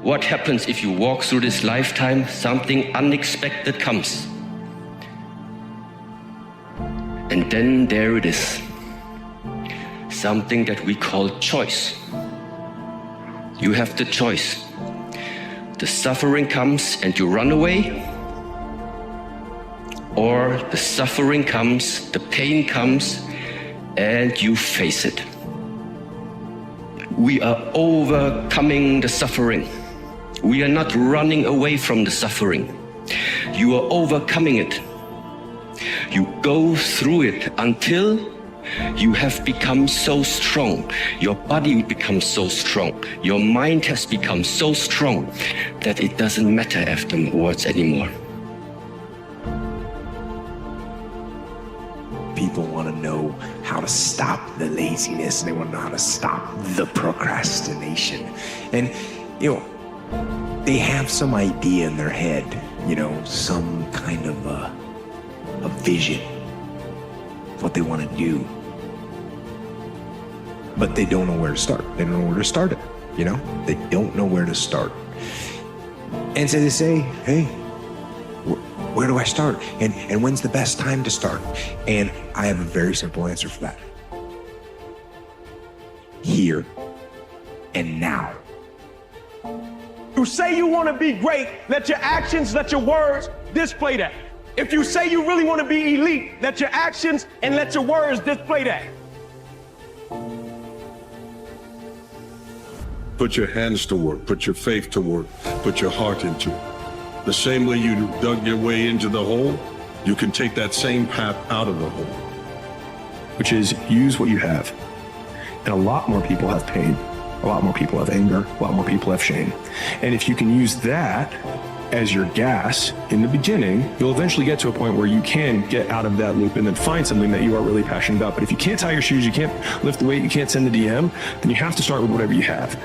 What happens if you walk through this lifetime, something unexpected comes? And then there it is, something that we call choice. You have the choice. The suffering comes and you run away, or the suffering comes, the pain comes, and you face it. We are overcoming the suffering. We are not running away from the suffering. You are overcoming it. You go through it until you have become so strong. Your body becomes so strong. Your mind has become so strong that it doesn't matter afterwards anymore. People want to know how to stop the laziness. They want to know how to stop the procrastination. And, they have some idea in their head, some kind of a vision, what they want to do. But they don't know where to start. They don't know where to start it, They don't know where to start. And so they say, hey, where do I start? And when's the best time to start? And I have a very simple answer for that. Here and now. You say you want to be great, let your actions, let your words display that. If you say you really want to be elite, let your actions and let your words display that. Put your hands to work, put your faith to work, put your heart into it. The same way you dug your way into the hole, you can take that same path out of the hole. Which is use what you have. And a lot more people have pain. A lot more people have anger. A lot more people have shame. And if you can use that as your gas in the beginning, you'll eventually get to a point where you can get out of that loop and then find something that you are really passionate about. But if you can't tie your shoes, you can't lift the weight, you can't send the DM, then you have to start with whatever you have.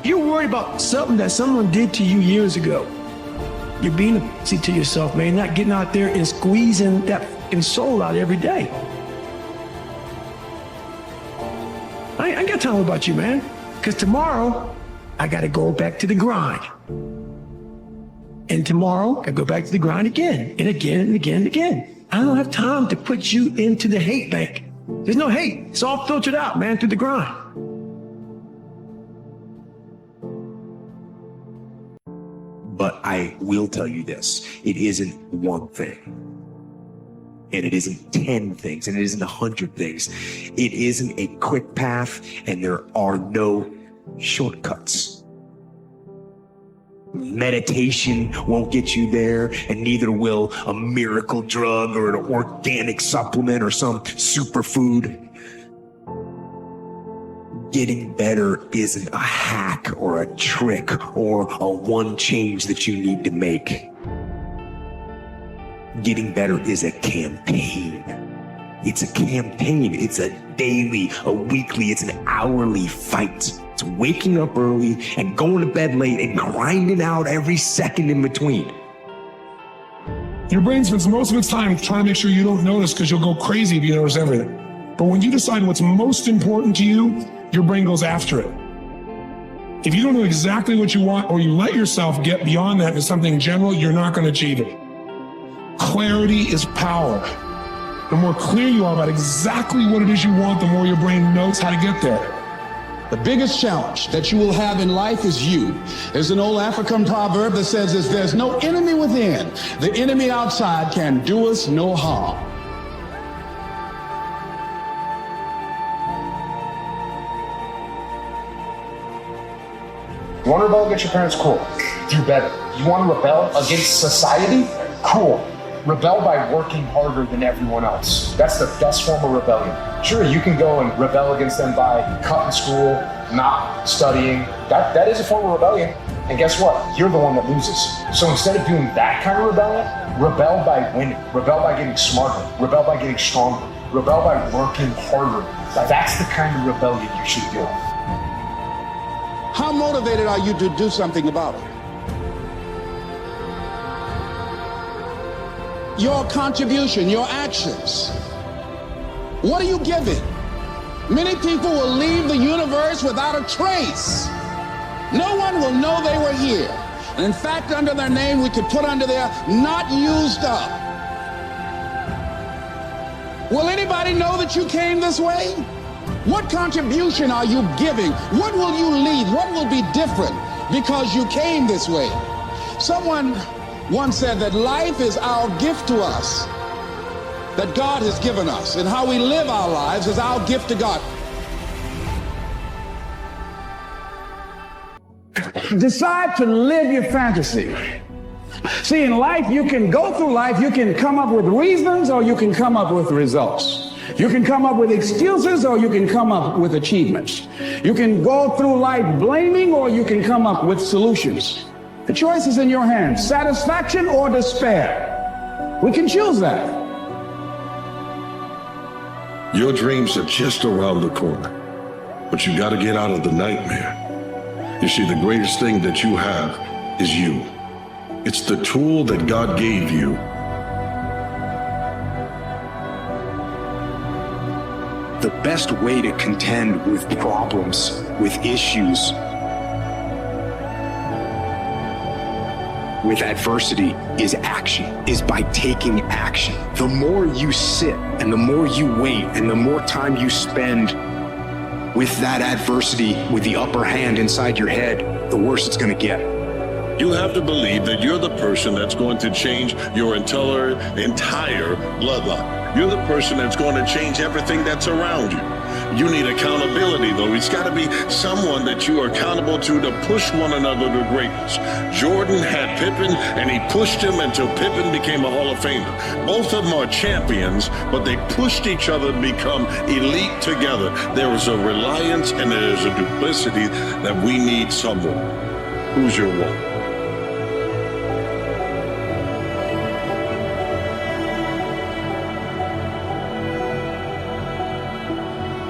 You're worried about something that someone did to you years ago. You're being a pussy to yourself, man, not getting out there and squeezing that fucking soul out every day. I ain't got time about you, man. Because tomorrow, I got to go back to the grind. And tomorrow, I go back to the grind again, and again, and again, and again. I don't have time to put you into the hate bank. There's no hate. It's all filtered out, man, through the grind. But I will tell you this, it isn't one thing. And it isn't 10 things, and it isn't 100 things. It isn't a quick path, and there are no shortcuts. Meditation won't get you there, and neither will a miracle drug or an organic supplement or some superfood. Getting better isn't a hack or a trick or a one change that you need to make. Getting better is a campaign. It's a campaign. It's a daily, a weekly, it's an hourly fight. It's waking up early and going to bed late and grinding out every second in between. Your brain spends most of its time trying to make sure you don't notice, because you'll go crazy if you notice everything. But when you decide what's most important to you, your brain goes after it. If you don't know exactly what you want, or you let yourself get beyond that into something general, you're not going to achieve it. Clarity is power. The more clear you are about exactly what it is you want, the more your brain knows how to get there. The biggest challenge that you will have in life is you. There's an old African proverb that says this: there's no enemy within. The enemy outside can do us no harm. You want to rebel against your parents? Cool. Do better. You want to rebel against society? Cool. Rebel by working harder than everyone else. That's the best form of rebellion. Sure, you can go and rebel against them by cutting school, not studying. That is a form of rebellion. And guess what? You're the one that loses. So instead of doing that kind of rebellion, rebel by winning. Rebel by getting smarter. Rebel by getting stronger. Rebel by working harder. That's the kind of rebellion you should do. How motivated are you to do something about it? Your contribution, your actions. What are you giving? Many people will leave the universe without a trace No one will know they were here. And in fact, under their name, we could put under there, not used up. Will anybody know that you came this way? What contribution are you giving? What will you leave? What will be different because you came this way? Someone once said that life is our gift to us, that God has given us, and how we live our lives is our gift to God. Decide to live your fantasy. See, in life, you can go through life, you can come up with reasons or you can come up with results. You can come up with excuses or you can come up with achievements. You can go through life blaming or you can come up with solutions. The choice is in your hands, satisfaction or despair. We can choose that. Your dreams are just around the corner, but you got to get out of the nightmare. You see, the greatest thing that you have is you. It's the tool that God gave you. The best way to contend with problems, with issues, with adversity is action, is by taking action. The more you sit and the more you wait and the more time you spend with that adversity, with the upper hand inside your head, the worse it's going to get. You have to believe that you're the person that's going to change your entire bloodline. You're the person that's going to change everything that's around you. You need accountability, though. It's got to be someone that you are accountable to push one another to greatness. Jordan had Pippen, and he pushed him until Pippen became a Hall of Famer. Both of them are champions, but they pushed each other to become elite together. There is a reliance and there is a duplicity that we need someone. Who's your one?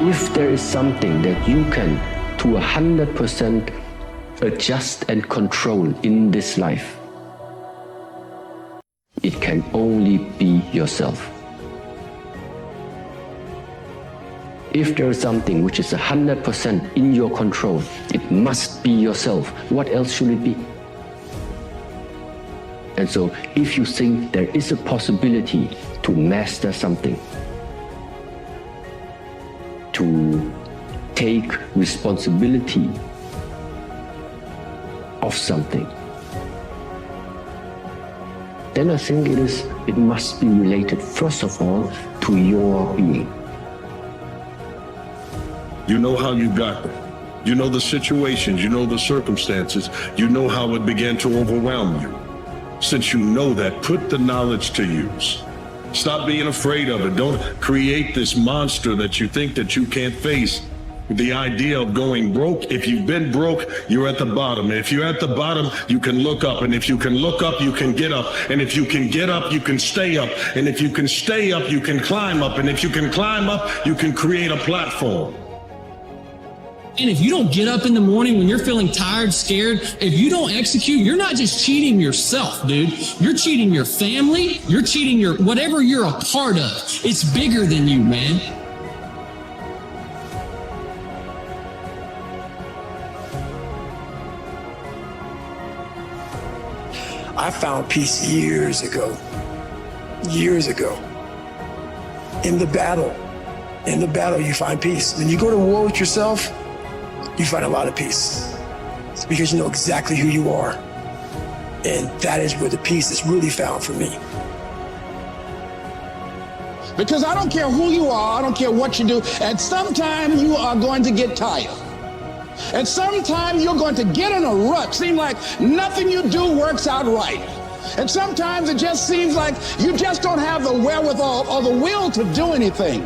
If there is something that you can to 100% adjust and control in this life, it can only be yourself. If there is something which is 100% in your control, it must be yourself. What else should it be? And so if you think there is a possibility to master something, to take responsibility of something, then I think it must be related first of all to your being. You know how you got there. You know the situations, you know the circumstances, you know how it began to overwhelm you. Since you know that, put the knowledge to use. Stop being afraid of it. Don't create this monster that you think that you can't face. The idea of going broke. If you've been broke, you're at the bottom. If you're at the bottom, you can look up. And if you can look up, you can get up. And if you can get up, you can stay up. And if you can stay up, you can climb up. And if you can climb up, you can create a platform. And if you don't get up in the morning when you're feeling tired, scared, if you don't execute, you're not just cheating yourself, dude. You're cheating your family. You're cheating your whatever you're a part of. It's bigger than you, man. I found peace years ago. In the battle, you find peace. When you go to war with yourself, you find a lot of peace. It's because you know exactly who you are. And that is where the peace is really found for me. Because I don't care who you are, I don't care what you do, at some time you are going to get tired. At some time you're going to get in a rut. Seem like nothing you do works out right. And sometimes it just seems like you just don't have the wherewithal or the will to do anything.